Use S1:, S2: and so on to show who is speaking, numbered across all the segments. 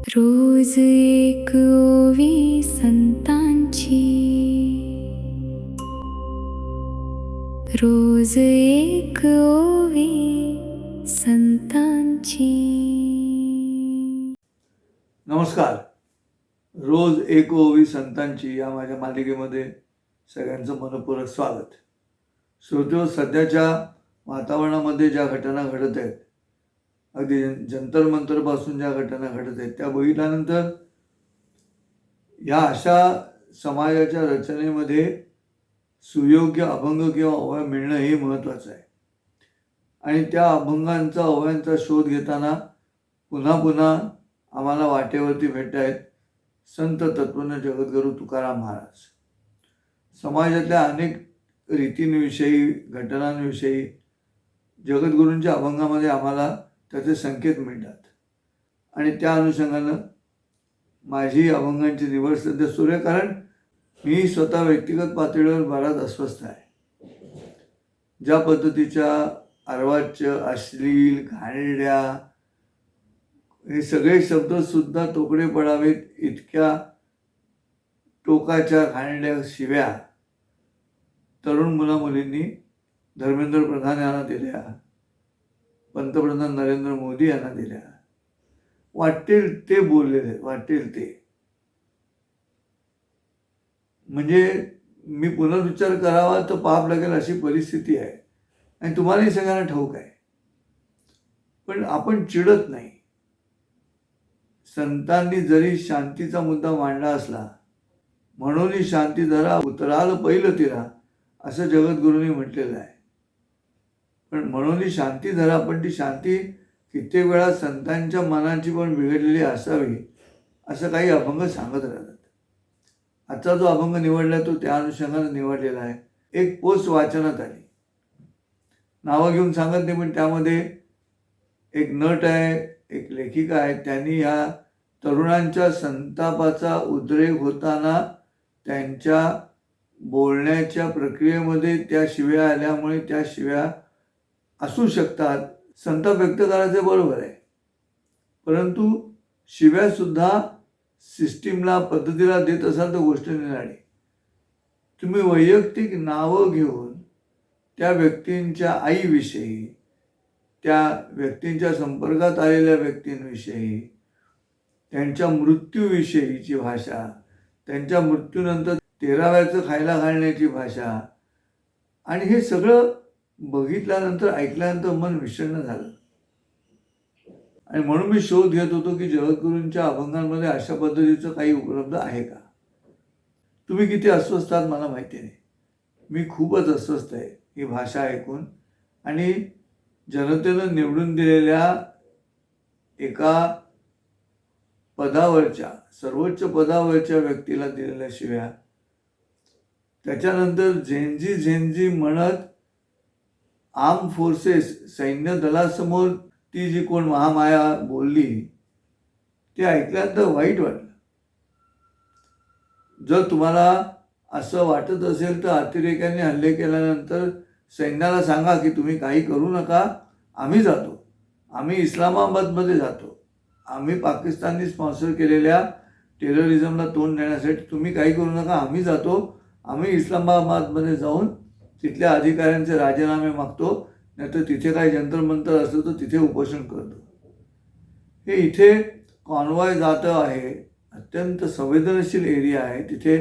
S1: रोज एक ओवी संतांची, रोज एक ओवी संतांची.
S2: नमस्कार. रोज एक ओवी संतांची या माझ्या मालिकेमध्ये सगळ्यांचं मनपूर्वक स्वागत. श्रोत्यो, सध्याच्या वातावरणामध्ये ज्या घटना घडत आहेत, अगदी जंतर मंतरपासून ज्या घटना घडत आहेत त्या बघितल्यानंतर या अशा समाजाच्या रचनेमध्ये सुयोग्य अभंग किंवा ओव्या मिळणं हे महत्त्वाचं आहे. आणि त्या अभंगांचा ओव्यांचा शोध घेताना पुन्हा पुन्हा आम्हाला वाटेवरती भेटत आहेत संत तत्वज्ञ जगद्गुरू तुकाराम महाराज. समाजातल्या अनेक रीतींविषयी, घटनांविषयी जगद्गुरूंच्या अभंगामध्ये आम्हाला त्याचे संकेत मिळतात. आणि त्या अनुषंगानं माझी अभंगांची निवड सध्या सुरू आहे, कारण मी स्वतः व्यक्तिगत पातळीवर बराच अस्वस्थ आहे. ज्या पद्धतीच्या अर्वाच्य, अश्लील, घाणेरड्या हे सगळे शब्दसुद्धा तोकडे पडावेत इतक्या टोकाच्या घाणेरड्या शिव्या तरुण मुलामुलींनी धर्मेंद्र प्रधान यांना दिल्या, पंतप्रधान नरेंद्र मोदी यांना दिल्या. वाटेल ते बोललेले, वाटेल ते. म्हणजे मी पुनर्विचार करावा तर पाप लागेल अशी परिस्थिती आहे. आणि तुम्हालाही सगळ्यांना ठाऊक आहे. पण आपण चिडत नाही. संतांनी जरी शांतीचा मुद्दा मांडला असला, म्हणून शांती धरा उतराल पहिलं तिरा, असं जगद्गुरूंनी म्हटलेलं आहे. पण म्हणून शांती धरा, पण ती शांती कित्येक वेळा संतांच्या मनाची पण बिघडलेली असावी असं काही अभंग सांगत राहतात. आजचा जो अभंग निवडला तो त्या अनुषंगाने निवडलेला आहे. एक पोस्ट वाचनात आली, नावं घेऊन सांगत नाही, पण त्यामध्ये एक नट आहे, एक लेखिका आहे. त्यांनी ह्या तरुणांच्या संतापाचा उद्रेक होताना त्यांच्या बोलण्याच्या प्रक्रियेमध्ये त्या शिव्या आल्यामुळे त्या शिव्या असू शकतात. संताप व्यक्त करायचे बरोबर आहे, परंतु शिव्यासुद्धा सिस्टीमला, पद्धतीला देत असाल तर गोष्ट निराळी. तुम्ही वैयक्तिक नावं घेऊन त्या व्यक्तींच्या आईविषयी, त्या व्यक्तींच्या संपर्कात आलेल्या व्यक्तींविषयी, त्यांच्या मृत्यूविषयीची भाषा, त्यांच्या मृत्यूनंतर 13व्याचं खायला घालण्याची भाषा, आणि हे सगळं बघितल्यानंतर, ऐकल्यानंतर मन विषण्ण झालं. आणि म्हणून मी शोध घेत होतो की जगद्गुरूंच्या अभंगांमध्ये अशा पद्धतीचं काही उपलब्ध आहे का. तुम्ही किती अस्वस्थ आहात मला माहिती नाही. मी खूपच अस्वस्थ आहे ही भाषा ऐकून. आणि जनतेनं निवडून दिलेल्या एका पदावरच्या, सर्वोच्च पदावरच्या व्यक्तीला दिलेल्या शिव्या, त्याच्यानंतर झेंजी म्हणत आर्म फोर्सेस, सैन्य दलासमोर ती जी कोण महामाया बोलली ते ऐकल्यानंतर वाईट वाटलं. जर तुम्हाला असं वाटत असेल तर अतिरेक्यांनी हल्ले केल्यानंतर सैन्याला सांगा की तुम्ही काही करू नका, आम्ही जातो, आम्ही इस्लामाबादमध्ये जातो, आम्ही पाकिस्ताननी स्पॉन्सर केलेल्या टेररिझमला तोंड देण्यासाठी तुम्ही काही करू नका, आम्ही जातो, आम्ही इस्लामाबादमध्ये जाऊन तिथल्या अधिकाऱ्यांचे राजीनामे मागतो, नाहीतर तिथे काही जंतर मंतर असतं तर तिथे उपोषण करतो. हे इथे कॉन्वॉय जातं आहे, अत्यंत संवेदनशील एरिया आहे. तिथे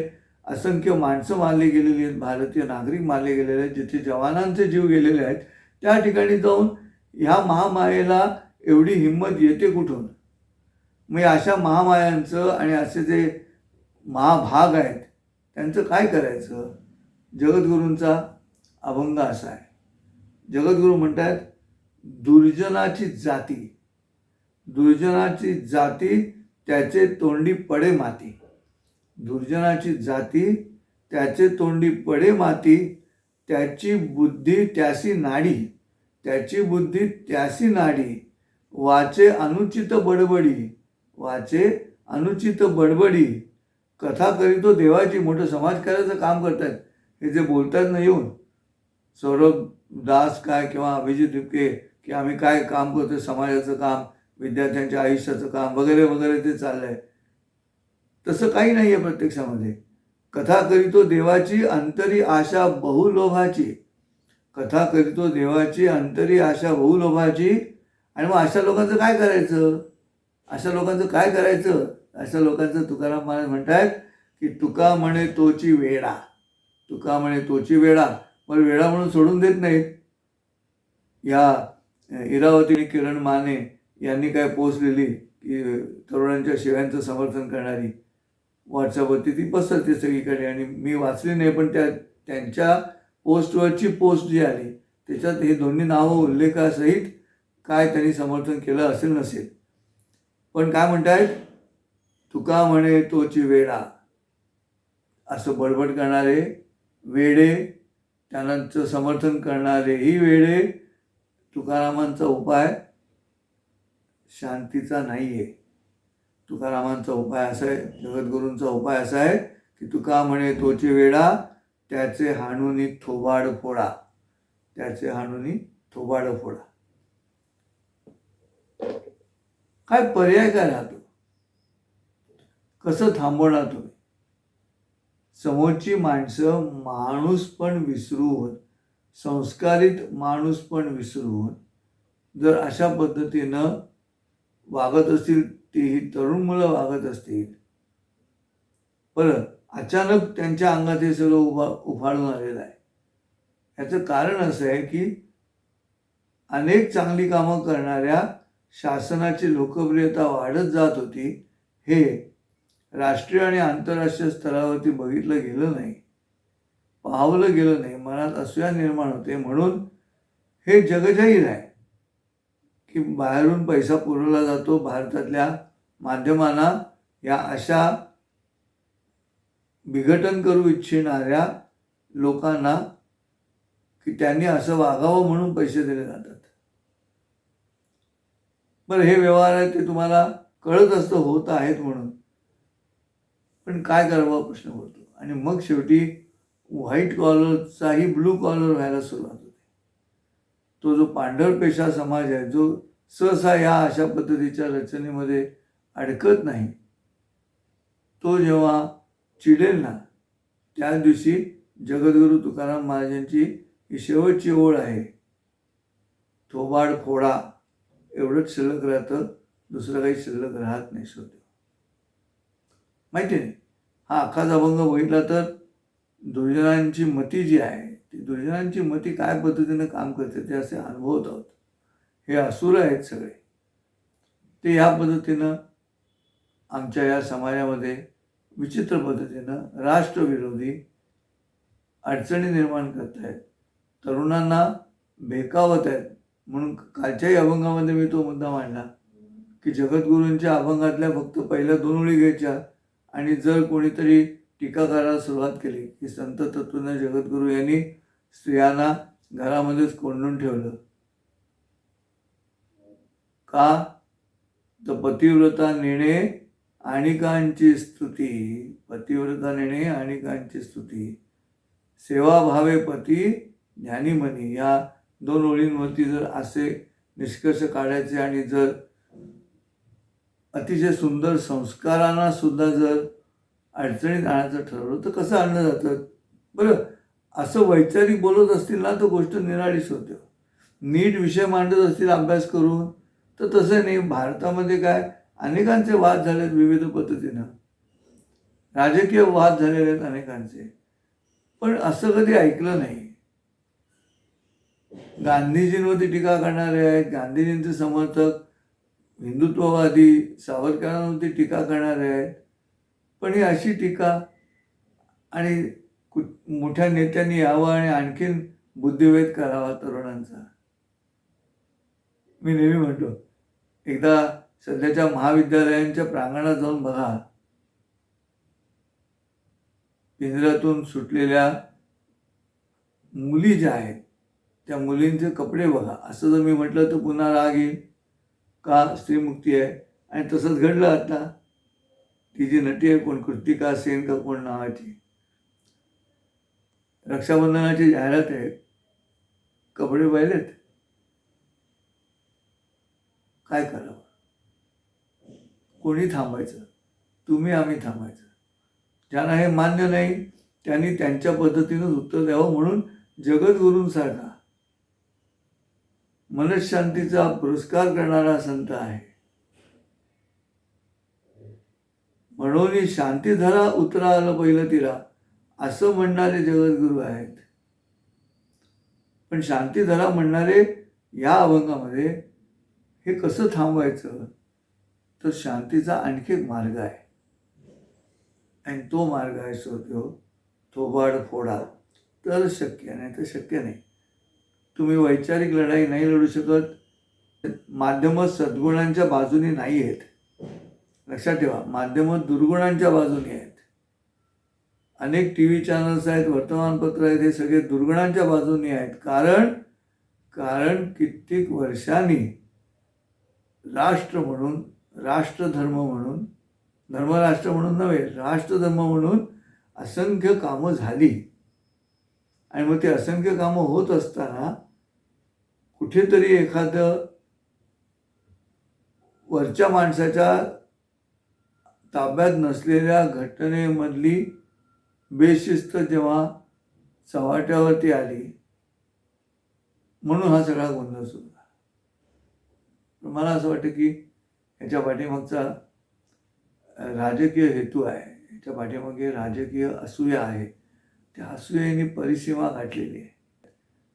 S2: असंख्य माणसं मारली गेलेली आहेत, भारतीय नागरिक मारले गेलेले आहेत, जिथे जवानांचे जीव गेलेले आहेत. त्या ठिकाणी जाऊन ह्या महामायेला एवढी हिंमत येते कुठून? मग अशा महामायांचं आणि असे जे महाभाग आहेत त्यांचं काय करायचं? जगद्गुरूंचा अभंग असा आहे. जगद्गुरू म्हणतात, दुर्जनाची जाती, दुर्जनाची जाती त्याचे तोंडी पडे माती, दुर्जनाची जाती त्याचे तोंडी पडे माती, त्याची बुद्धी त्यासी नाडी, त्याची बुद्धी त्यासी नाडी, वाचे अनुचित बडबडी, वाचे अनुचित बडबडी, कथा करीतो देवाची. मोठं समाजकार्याचं काम करतात हे जे बोलतात ना येऊन, सौरभ दास काय किंवा अभिजित दुबके की आम्ही काय काम करतो समाजाचं काम, विद्यार्थ्यांच्या आयुष्याचं काम वगैरे वगैरे ते चाललंय. तसं काही नाही आहे प्रत्यक्षामध्ये. कथा करीतो देवाची अंतरी आशा बहुलोभाची. कथा करीतो देवाची अंतरी आशा बहुलोभाची. आणि मग अशा लोकांचं काय करायचं? अशा लोकांचं काय करायचं? अशा लोकांचं तुकाराम महाराज म्हणतायत की तुका म्हणे तोची वेडा. तुका म्हणे तोची वेडा. पण वेडा म्हणून सोडून देत नाहीत. या इरावती आणि किरण माने यांनी काय पोस्ट लिहिली की तरुणांच्या शिव्यांचं समर्थन करणारी, व्हॉट्सअपवरती ती पसरते सगळीकडे. आणि मी वाचली नाही, पण त्यांच्या पोस्टवरची पोस्ट जी आली त्याच्यात हे दोन्ही नावं उल्लेखासहित काय त्यांनी समर्थन केलं असेल नसेल. पण काय म्हणतायत? तुका म्हणे तोची वेडा. असं बडबड करणारे वेडे, त्यांचं समर्थन करणारेही वेडे. तुकारामांचा उपाय शांतीचा नाही आहे. तुकारामांचा उपाय असा आहे, जगद्गुरूंचा उपाय असा आहे की तुका म्हणे तोची वेडा, त्याचे हाणुनी थोबाड फोडा. त्याचे हाणुनी थोबाड फोडा. काय पर्याय काय राहतो? कसं थांबवणार तुम्ही? समोरची माणसं माणूस पण विसरून, संस्कारित माणूस पण विसरून जर अशा पद्धतीनं वागत असतील, तीही तरुण मुलं वागत असतील, परत अचानक त्यांच्या अंगात हे सगळं उफाळून आलेलं आहे. याचं कारण असं आहे की अनेक चांगली कामं करणाऱ्या शासनाची लोकप्रियता वाढत जात होती. हे राष्ट्रीय आणि आंतरराष्ट्रीय स्तरावरती बघितलं गेलं नाही, पाहवलं गेलं नाही. मनात असूया निर्माण होते. म्हणून हे जगजाहीर आहे की बाहेरून पैसा पुरवला जातो भारतातल्या माध्यमांना या अशा विघटन करू इच्छिणाऱ्या लोकांना, की त्यांनी असं वागावं म्हणून पैसे दिले जातात. बरं, हे व्यवहार आहे ते तुम्हाला कळत असतं होत आहेत म्हणून, पण काय करावं प्रश्न पडतो. आणि मग शेवटी व्हाईट कॉलरचाही ब्लू कॉलर व्हायला सुरुवात होते. तो जो पांढर पेशा समाज आहे, जो सहसा या अशा पद्धतीच्या रचनेमध्ये अडकत नाही, तो जेव्हा चिडेल ना, त्या दिवशी जगद्गुरू तुकाराम महाराजांची ही शेवटची ओळ आहे, थोबाड फोडा. एवढंच शिल्लक राहतं, दुसरं काही शिल्लक राहत नाही. श्रोते, माहिती नाही, हा अख्खाच अभंग बघितला तर दुर्जनांची मती जी आहे, ती दुर्जनांची मती काय पद्धतीनं काम करते ते असे अनुभवत आहोत. हे असुर आहेत सगळे, ते ह्या पद्धतीनं आमच्या या समाजामध्ये विचित्र पद्धतीनं राष्ट्रविरोधी अडचणी निर्माण करत आहेत, तरुणांना भेकावत आहेत. म्हणून कालच्याही अभंगामध्ये मी तो मुद्दा मांडला की जगद्गुरूंच्या अभंगातल्या फक्त पहिल्या 2 ओळी घ्यायच्या, आणि जर कोणीतरी टीका करायला सुरुवात केली की संत तत्वज्ञ जगद्गुरू यांनी स्त्रियांना घरामध्येच कोंडून ठेवलं का, तर पतिव्रता नेणे आणिकांची स्तुती. पतिव्रता नेणे आणिकांची स्तुती. सेवा भावे पती ज्ञानी मनी. या 2 ओळींवरती जर असे निष्कर्ष काढायचे आणि जर अतिशय सुंदर संस्कारांना सुद्धा जर अडचणीत आणायचं ठरवलं तर कसं आणलं जातं बरं? असं वैचारिक बोलत असतील ना तर गोष्ट निराळीच होते. नीट विषय मांडत असतील अभ्यास करून तर तसं नाही. भारतामध्ये काय अनेकांचे वाद झालेत विविध पद्धतीनं, राजकीय वाद झालेले आहेत अनेकांचे, पण असं कधी ऐकलं नाही. गांधीजींवरती टीका करणारे आहेत, गांधीजींचे समर्थक, हिंदुत्ववादी, सावरकरांवरती टीका करणारे आहेत, पण ही अशी टीका आणि मोठ्या नेत्यांनी यावं आणि आणखीन बुद्धिभेद करावा तरुणांचा. मी नेहमी म्हणतो, एकदा सध्याच्या महाविद्यालयांच्या प्रांगणात जाऊन बघा, पिंजऱ्यातून सुटलेल्या मुली ज्या आहेत त्या मुलींचे कपडे बघा. असं जर मी म्हटलं तर पुन्हा राग येईल का, स्त्रीमुक्ती आहे. आणि तसंच घडलं आता. ती जी नटी आहे कोण, कृतिका सेन का कोण नावाची, रक्षाबंधनाची जाहिरात आहे, कपडे पाहिलेत, काय करावं. कोणी थांबायचं? तुम्ही आम्ही थांबायचं. ज्यांना हे मान्य नाही त्यांनी त्यांच्या पद्धतीनंच उत्तर द्यावं. म्हणून जगद्गुरूंसारखा मनःशांतीचा पुरस्कार करणारा संत आहे. म्हणून शांती धरा उतरा आलं पहिलं तिला असं म्हणणारे जगद्गुरू आहेत. पण शांती धरा म्हणणारे या अभंगामध्ये हे कसं थांबवायचं, तर शांतीचा आणखी एक मार्ग आहे आणि तो मार्ग आहे तो थोबाड फोडा. तर शक्य नाही तर शक्य नाही. तुम्ही वैचारिक लढाई नाही लढू शकत. माध्यमं सद्गुणांच्या बाजूने नाही आहेत. लक्षात ठेवा, माध्यमं दुर्गुणांच्या बाजूने आहेत. अनेक टी.व्ही. चॅनल्स आहेत, वर्तमानपत्र आहेत, हे सगळे दुर्गुणांच्या बाजूने आहेत. कारण कित्येक वर्षांनी राष्ट्र म्हणून, राष्ट्रधर्म म्हणून, धर्मराष्ट्र म्हणून नव्हे, राष्ट्रधर्म म्हणून असंख्य कामं झाली. आणि मग ते असंख्य कामं होत असताना कुठेतरी एखादं वरच्या माणसाच्या ताब्यात नसलेल्या घटनेमधली बेशिस्त जेव्हा चव्हाट्यावरती आली, म्हणून हा सगळा गोंधळ सुरू झाला. मला असं वाटतं की ह्याच्या पाठीमागचा राजकीय हेतू आहे, ह्याच्या पाठीमागे राजकीय असूया आहे. त्या असूयेने परिसीमा गाठलेली आहे.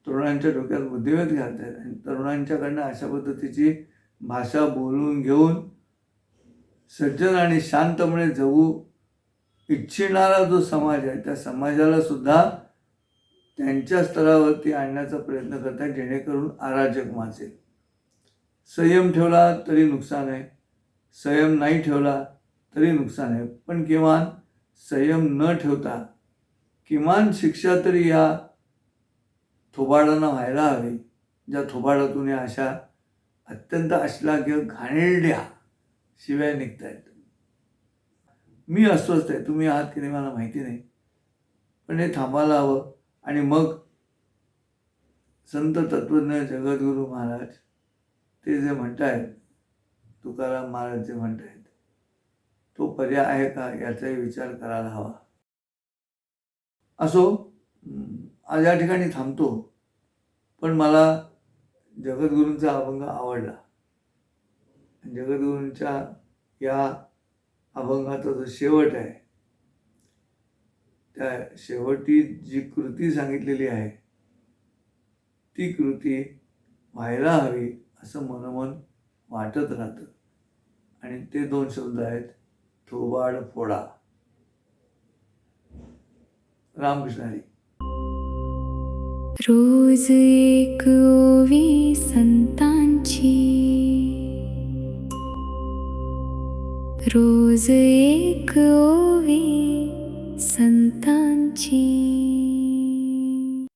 S2: तरुणांच्या डोक्यात बुद्धिभेद घालत आहेत आणि तरुणांच्याकडनं अशा पद्धतीची भाषा बोलून घेऊन सज्जन आणि शांतपणे जगू इच्छिणारा जो समाज आहे त्या समाजाला सुद्धा त्यांच्या स्तरावरती आणण्याचा प्रयत्न करतात, जेणेकरून अराजक माजेल. संयम ठेवला तरी नुकसान आहे, संयम नाही ठेवला तरी नुकसान आहे. पण किमान संयम न ठेवता किमान शिक्षा तरी या थोबाडांना व्हायला हवी, ज्या थोबाडातून या अशा अत्यंत अश्लाघ्य घाणेरड्या शिव्या निघत आहेत. मी अस्वस्थ आहे, तुम्ही आहात की नाही मला माहिती नाही, पण हे थांबायला हवं. आणि मग संत तत्वज्ञ जगद्गुरू महाराज ते जे म्हणतायत, तुकाराम महाराज जे म्हणतायत, तो पर्याय आहे का याचाही विचार करायला हवा. असो, आज या ठिकाणी थांबतो. पण मला जगद्गुरूंचा अभंग आवडला. जगद्गुरूंच्या या अभंगाचा जो शेवट आहे, त्या शेवटी जी कृती सांगितलेली आहे ती कृती व्हायला हवी असं मनोमन वाटत राहतं. आणि ते 2 शब्द आहेत, थोबाड फोडा. रामकृष्ण हरी.
S1: रोज एक ओवी संतांची, रोज एक ओवी संतांची.